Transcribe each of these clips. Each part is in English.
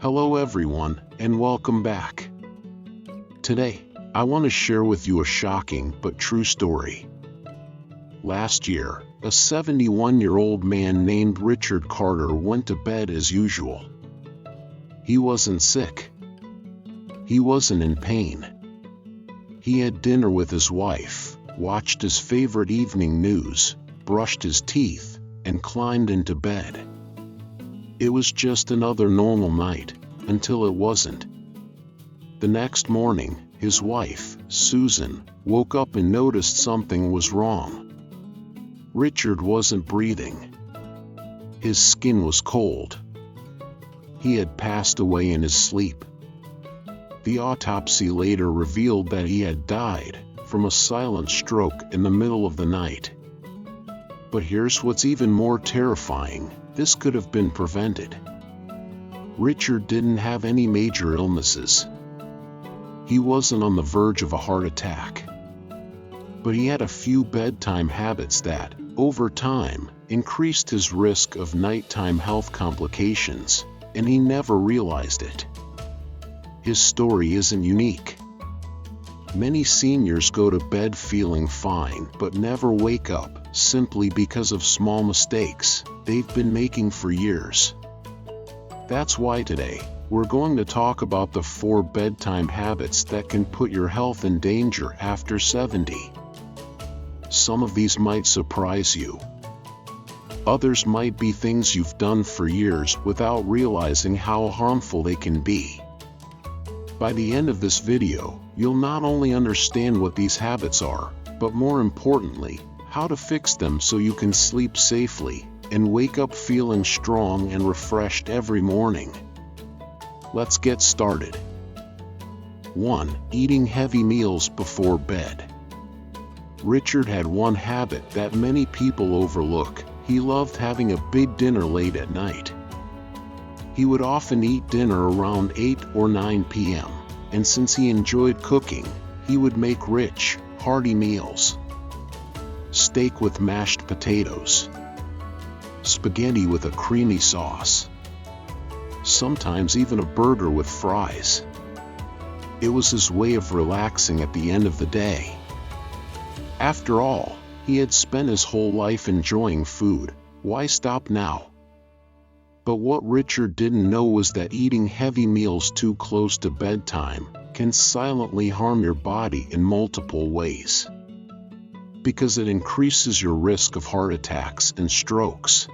Hello everyone, and welcome back. Today, I want to share with you a shocking but true story. Last year, a 71-year-old man named Richard Carter went to bed as usual. He wasn't sick. He wasn't in pain. He had dinner with his wife, watched his favorite evening news, brushed his teeth, and climbed into bed. It was just another normal night, until it wasn't. The next morning, his wife, Susan, woke up and noticed something was wrong. Richard wasn't breathing. His skin was cold. He had passed away in his sleep. The autopsy later revealed that he had died from a silent stroke in the middle of the night. But here's what's even more terrifying. This could have been prevented. Richard didn't have any major illnesses. He wasn't on the verge of a heart attack. But he had a few bedtime habits that, over time, increased his risk of nighttime health complications, and he never realized it. His story isn't unique. Many seniors go to bed feeling fine but never wake up, simply because of small mistakes they've been making for years. That's why today, we're going to talk about the 4 bedtime habits that can put your health in danger after 70. Some of these might surprise you. Others might be things you've done for years without realizing how harmful they can be. By the end of this video, you'll not only understand what these habits are, but more importantly, how to fix them so you can sleep safely and wake up feeling strong and refreshed every morning. Let's get started. 1. Eating heavy meals before bed. Richard had one habit that many people overlook. He loved having a big dinner late at night. He would often eat dinner around 8 or 9 p.m., and since he enjoyed cooking, he would make rich, hearty meals. Steak with mashed potatoes. Spaghetti with a creamy sauce. Sometimes even a burger with fries. It was his way of relaxing at the end of the day. After all, he had spent his whole life enjoying food. Why stop now? But what Richard didn't know was that eating heavy meals too close to bedtime can silently harm your body in multiple ways. Because it increases your risk of heart attacks and strokes.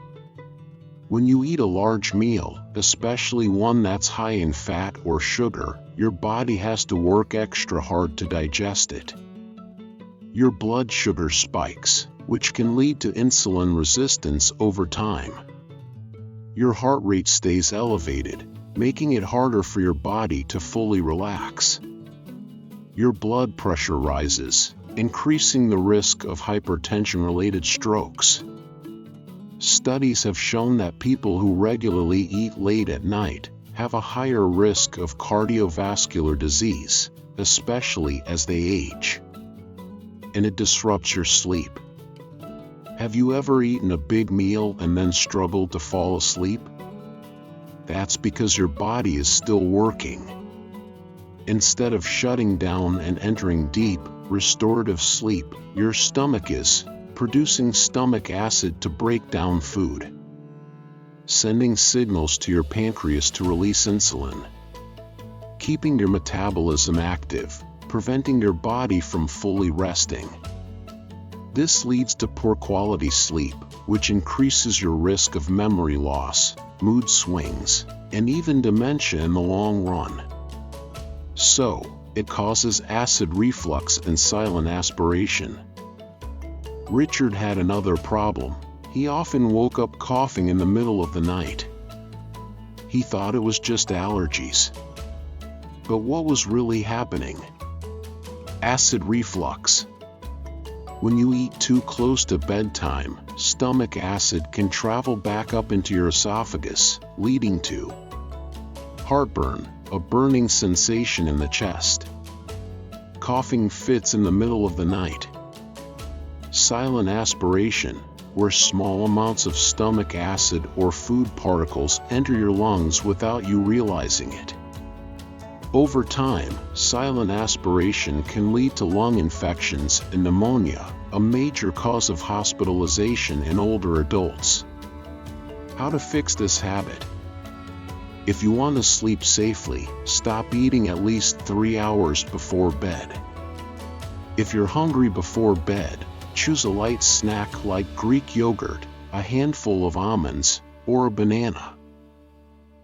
When you eat a large meal, especially one that's high in fat or sugar, your body has to work extra hard to digest it. Your blood sugar spikes, which can lead to insulin resistance over time. Your heart rate stays elevated, making it harder for your body to fully relax. Your blood pressure rises, increasing the risk of hypertension-related strokes. Studies have shown that people who regularly eat late at night have a higher risk of cardiovascular disease, especially as they age. And it disrupts your sleep. Have you ever eaten a big meal and then struggled to fall asleep? That's because your body is still working. Instead of shutting down and entering deep, restorative sleep, your stomach is producing stomach acid to break down food, sending signals to your pancreas to release insulin, keeping your metabolism active, preventing your body from fully resting. This leads to poor quality sleep, which increases your risk of memory loss, mood swings, and even dementia in the long run. So, it causes acid reflux and silent aspiration. Richard had another problem. He often woke up coughing in the middle of the night. He thought it was just allergies. But what was really happening? Acid reflux. When you eat too close to bedtime, stomach acid can travel back up into your esophagus, leading to heartburn, a burning sensation in the chest, coughing fits in the middle of the night, silent aspiration, where small amounts of stomach acid or food particles enter your lungs without you realizing it. Over time, silent aspiration can lead to lung infections and pneumonia, a major cause of hospitalization in older adults. How to fix this habit? If you want to sleep safely, stop eating at least 3 hours before bed. If you're hungry before bed, choose a light snack like Greek yogurt, a handful of almonds, or a banana.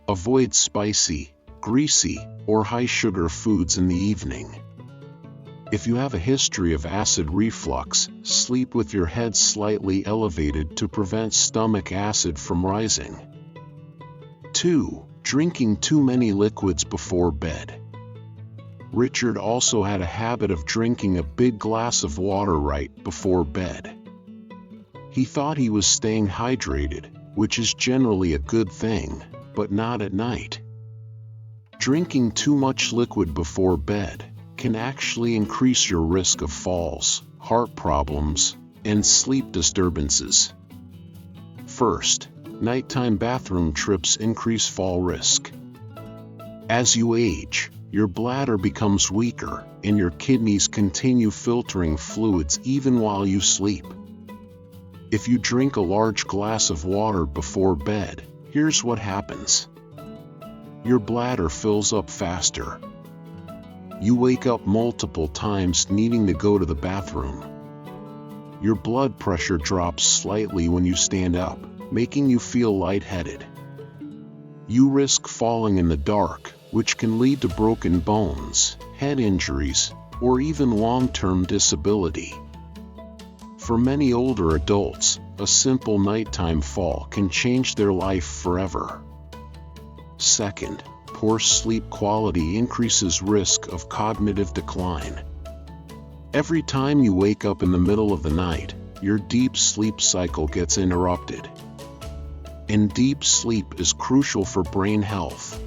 Avoid spicy, greasy, or high-sugar foods in the evening. If you have a history of acid reflux, sleep with your head slightly elevated to prevent stomach acid from rising. 2. Drinking too many liquids before bed. Richard also had a habit of drinking a big glass of water right before bed. He thought he was staying hydrated, which is generally a good thing, but not at night. Drinking too much liquid before bed can actually increase your risk of falls, heart problems, and sleep disturbances. First, nighttime bathroom trips increase fall risk. As you age, your bladder becomes weaker, and your kidneys continue filtering fluids even while you sleep. If you drink a large glass of water before bed, here's what happens. Your bladder fills up faster. You wake up multiple times needing to go to the bathroom. Your blood pressure drops slightly when you stand up, making you feel lightheaded. You risk falling in the dark, which can lead to broken bones, head injuries, or even long-term disability. For many older adults, a simple nighttime fall can change their life forever. Second, poor sleep quality increases risk of cognitive decline. Every time you wake up in the middle of the night, your deep sleep cycle gets interrupted. And deep sleep is crucial for brain health.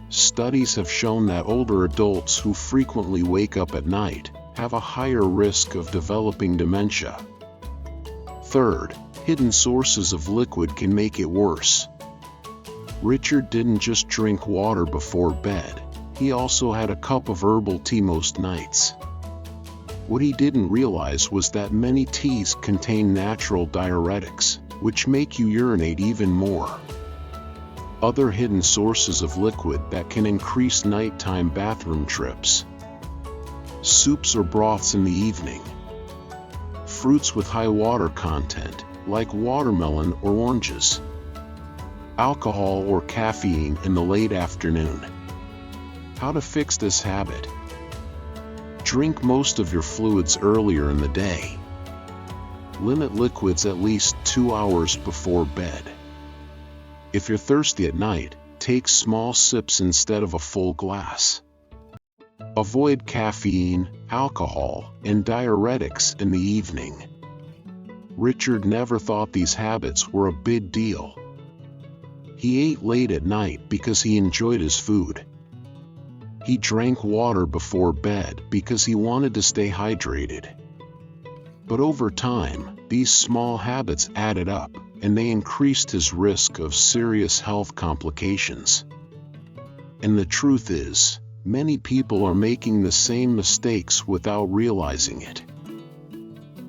Studies have shown that older adults who frequently wake up at night have a higher risk of developing dementia. Third, hidden sources of liquid can make it worse. Richard didn't just drink water before bed, he also had a cup of herbal tea most nights. What he didn't realize was that many teas contain natural diuretics, which make you urinate even more. Other hidden sources of liquid that can increase nighttime bathroom trips. Soups or broths in the evening. Fruits with high water content, like watermelon or oranges. Alcohol or caffeine in the late afternoon. How to fix this habit? Drink most of your fluids earlier in the day. Limit liquids at least 2 hours before bed. If you're thirsty at night, take small sips instead of a full glass. Avoid caffeine, alcohol, and diuretics in the evening. Richard never thought these habits were a big deal. He ate late at night because he enjoyed his food. He drank water before bed because he wanted to stay hydrated. But over time, these small habits added up, and they increased his risk of serious health complications. And the truth is, many people are making the same mistakes without realizing it.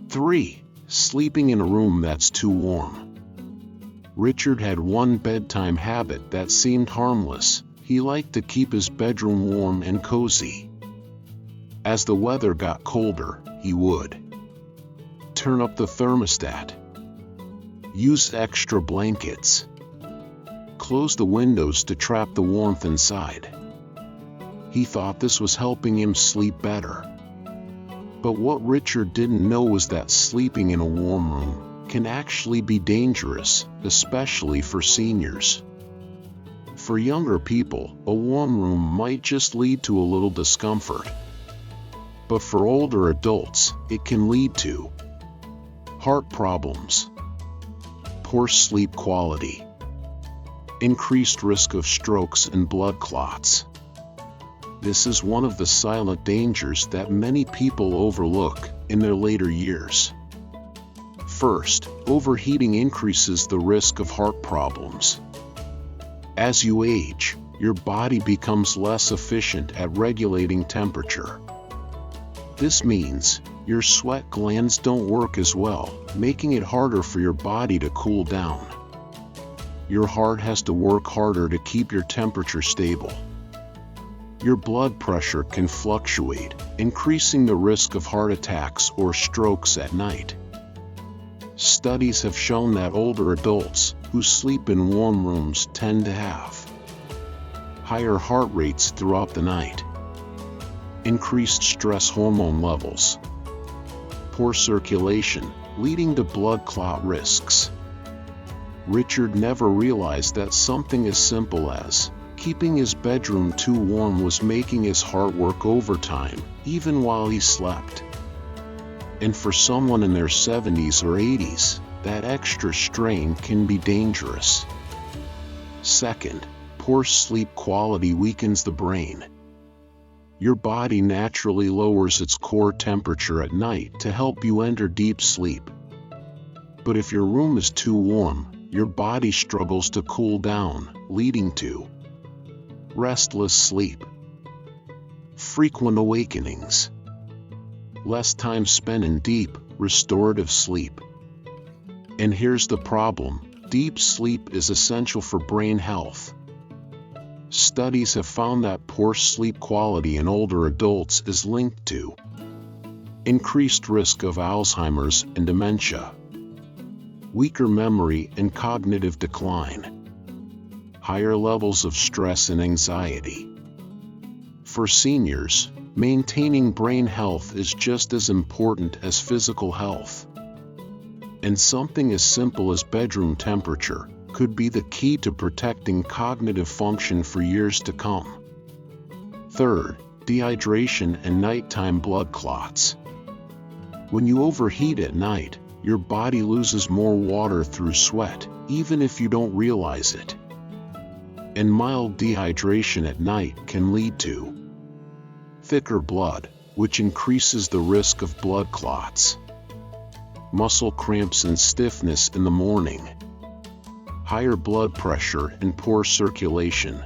3. Sleeping in a room that's too warm. Richard had one bedtime habit that seemed harmless. He liked to keep his bedroom warm and cozy. As the weather got colder, he would turn up the thermostat, use extra blankets, close the windows to trap the warmth inside. He thought this was helping him sleep better. But what Richard didn't know was that sleeping in a warm room can actually be dangerous, especially for seniors. For younger people, a warm room might just lead to a little discomfort. But for older adults, it can lead to heart problems, poor sleep quality, increased risk of strokes and blood clots. This is one of the silent dangers that many people overlook in their later years. First, overheating increases the risk of heart problems. As you age, your body becomes less efficient at regulating temperature. This means your sweat glands don't work as well, making it harder for your body to cool down. Your heart has to work harder to keep your temperature stable. Your blood pressure can fluctuate, increasing the risk of heart attacks or strokes at night. Studies have shown that older adults who sleep in warm rooms tend to have higher heart rates throughout the night, increased stress hormone levels, poor circulation, leading to blood clot risks. Richard never realized that something as simple as keeping his bedroom too warm was making his heart work overtime, even while he slept. And for someone in their 70s or 80s, that extra strain can be dangerous. Second, poor sleep quality weakens the brain. Your body naturally lowers its core temperature at night to help you enter deep sleep. But if your room is too warm, your body struggles to cool down, leading to restless sleep, frequent awakenings, less time spent in deep, restorative sleep. And here's the problem: deep sleep is essential for brain health. Studies have found that poor sleep quality in older adults is linked to increased risk of Alzheimer's and dementia, weaker memory and cognitive decline, higher levels of stress and anxiety. For seniors, maintaining brain health is just as important as physical health. And something as simple as bedroom temperature could be the key to protecting cognitive function for years to come. Third, dehydration and nighttime blood clots. When you overheat at night, your body loses more water through sweat, even if you don't realize it. And mild dehydration at night can lead to thicker blood, which increases the risk of blood clots, muscle cramps and stiffness in the morning, higher blood pressure and poor circulation.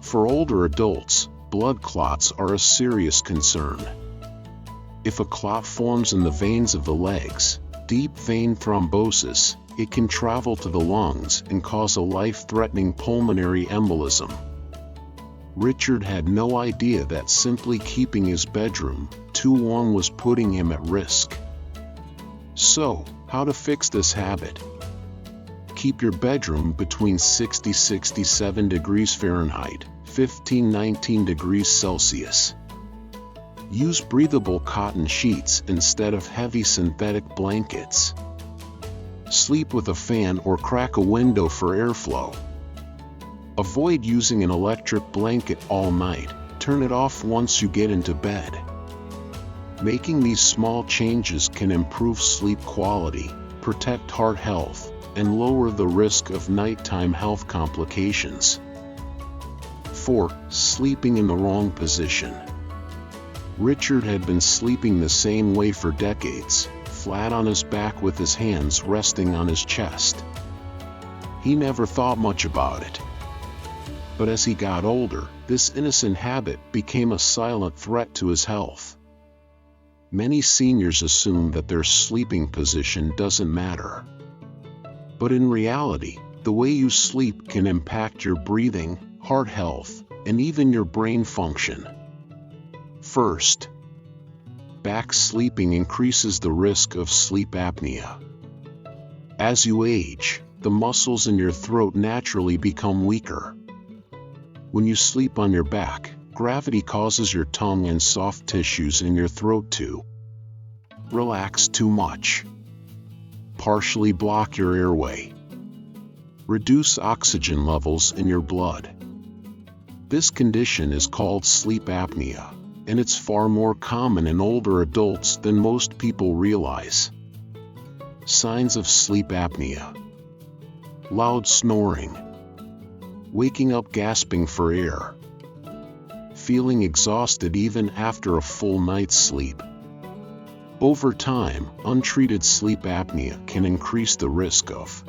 For older adults, blood clots are a serious concern. If a clot forms in the veins of the legs, deep vein thrombosis, it can travel to the lungs and cause a life-threatening pulmonary embolism. Richard had no idea that simply keeping his bedroom too warm was putting him at risk. So, how to fix this habit? Keep your bedroom between 60-67 degrees Fahrenheit, 15-19 degrees Celsius. Use breathable cotton sheets instead of heavy synthetic blankets. Sleep with a fan or crack a window for airflow. Avoid using an electric blanket all night. Turn it off once you get into bed. Making these small changes can improve sleep quality, protect heart health, and lower the risk of nighttime health complications. 4. Sleeping in the wrong position. Richard had been sleeping the same way for decades, flat on his back with his hands resting on his chest. He never thought much about it. But as he got older, this innocent habit became a silent threat to his health. Many seniors assume that their sleeping position doesn't matter. But in reality, the way you sleep can impact your breathing, heart health, and even your brain function. First, back sleeping increases the risk of sleep apnea. As you age, the muscles in your throat naturally become weaker. When you sleep on your back, gravity causes your tongue and soft tissues in your throat to relax too much, partially block your airway, reduce oxygen levels in your blood. This condition is called sleep apnea, and it's far more common in older adults than most people realize. Signs of sleep apnea: loud snoring, waking up gasping for air, feeling exhausted even after a full night's sleep, Over time, untreated sleep apnea can increase the risk of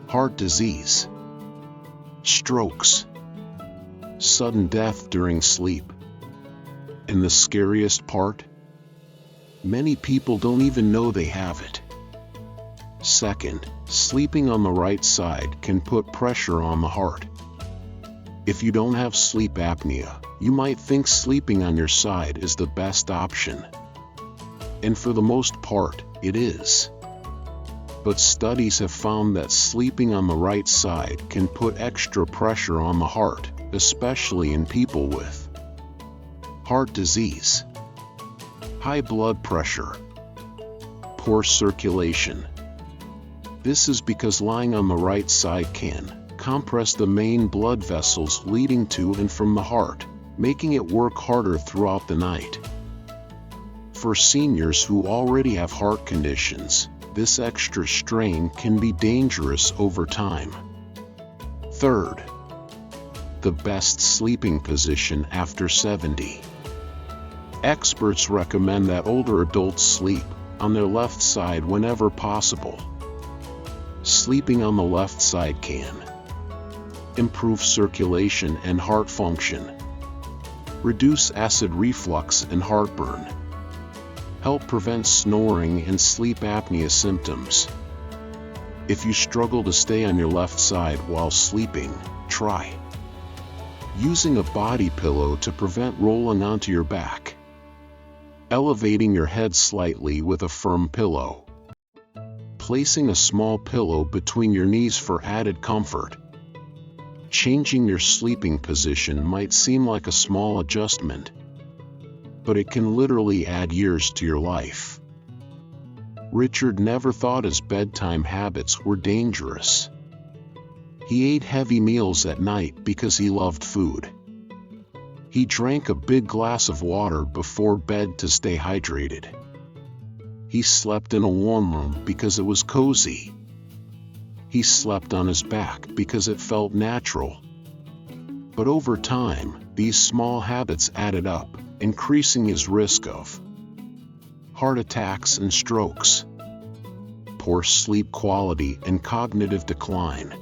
heart disease, strokes, sudden death during sleep, and the scariest part? Many people don't even know they have it. Second, sleeping on the right side can put pressure on the heart. If you don't have sleep apnea, you might think sleeping on your side is the best option. And for the most part, it is. But studies have found that sleeping on the right side can put extra pressure on the heart, especially in people with heart disease, high blood pressure, poor circulation. This is because lying on the right side can compress the main blood vessels leading to and from the heart, making it work harder throughout the night. For seniors who already have heart conditions, this extra strain can be dangerous over time. Third, the best sleeping position after 70. Experts recommend that older adults sleep on their left side whenever possible. Sleeping on the left side can improve circulation and heart function, reduce acid reflux and heartburn, help prevent snoring and sleep apnea symptoms. If you struggle to stay on your left side while sleeping, try using a body pillow to prevent rolling onto your back, elevating your head slightly with a firm pillow, placing a small pillow between your knees for added comfort. Changing your sleeping position might seem like a small adjustment, but it can literally add years to your life. Richard never thought his bedtime habits were dangerous. He ate heavy meals at night because he loved food. He drank a big glass of water before bed to stay hydrated. He slept in a warm room because it was cozy. He slept on his back because it felt natural. But over time, these small habits added up, increasing his risk of heart attacks and strokes, poor sleep quality and cognitive decline,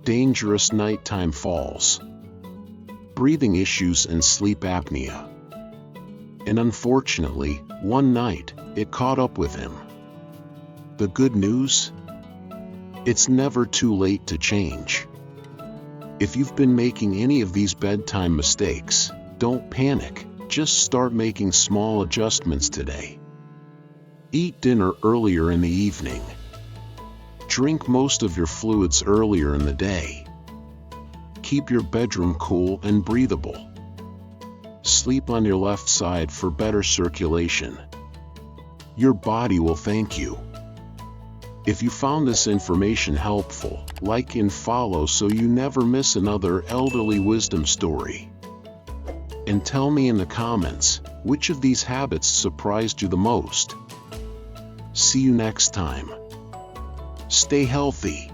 dangerous nighttime falls, breathing issues and sleep apnea. And unfortunately, one night, it caught up with him. The good news? It's never too late to change. If you've been making any of these bedtime mistakes, don't panic, just start making small adjustments today. Eat dinner earlier in the evening. Drink most of your fluids earlier in the day. Keep your bedroom cool and breathable. Sleep on your left side for better circulation. Your body will thank you. If you found this information helpful, like and follow so you never miss another elderly wisdom story. And tell me in the comments, which of these habits surprised you the most? See you next time. Stay healthy.